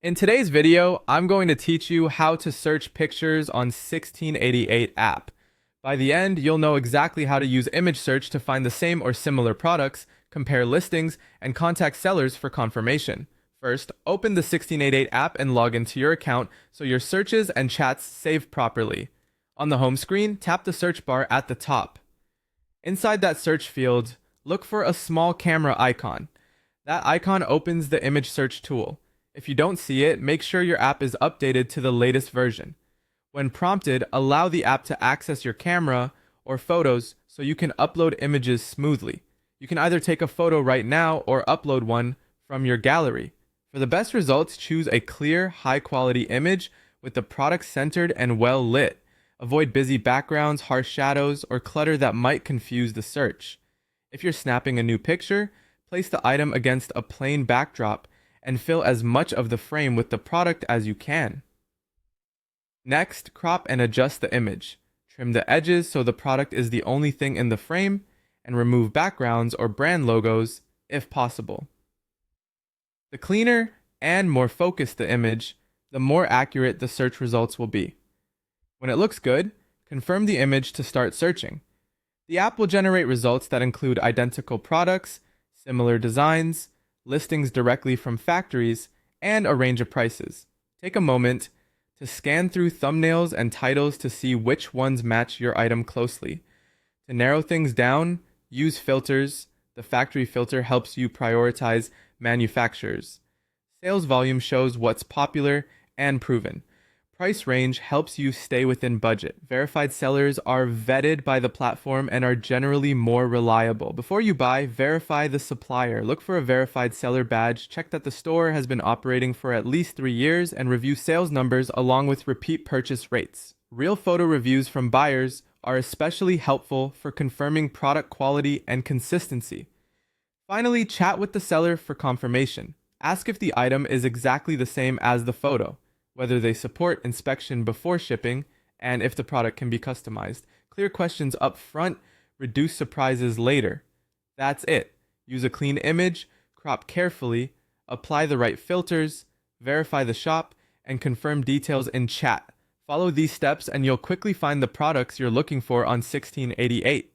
In today's video, I'm going to teach you how to search pictures on 1688 app. By the end, you'll know exactly how to use image search to find the same or similar products, compare listings, and contact sellers for confirmation. First, open the 1688 app and log into your account so your searches and chats save properly. On the home screen, tap the search bar at the top. Inside that search field, look for a small camera icon. That icon opens the image search tool. If you don't see it, make sure your app is updated to the latest version. When prompted, allow the app to access your camera or photos so you can upload images smoothly. You can either take a photo right now or upload one from your gallery. For the best results, choose a clear, high-quality image with the product centered and well lit. Avoid busy backgrounds, harsh shadows, or clutter that might confuse the search. If you're snapping a new picture, place the item against a plain backdrop and fill as much of the frame with the product as you can. Next, crop and adjust the image. Trim the edges so the product is the only thing in the frame, and remove backgrounds or brand logos if possible. The cleaner and more focused the image, the more accurate the search results will be. When it looks good, confirm the image to start searching. The app will generate results that include identical products, similar designs, listings directly from factories, and a range of prices. Take a moment to scan through thumbnails and titles to see which ones match your item closely. To narrow things down, use filters. The factory filter helps you prioritize manufacturers. Sales volume shows what's popular and proven. Price range helps you stay within budget. Verified sellers are vetted by the platform and are generally more reliable. Before you buy, verify the supplier. Look for a verified seller badge. Check that the store has been operating for at least 3 years and review sales numbers along with repeat purchase rates. Real photo reviews from buyers are especially helpful for confirming product quality and consistency. Finally, chat with the seller for confirmation. Ask if the item is exactly the same as the photo, whether they support inspection before shipping, and if the product can be customized. Clear questions up front, reduce surprises later. That's it. Use a clean image, crop carefully, apply the right filters, verify the shop, and confirm details in chat. Follow these steps and you'll quickly find the products you're looking for on 1688.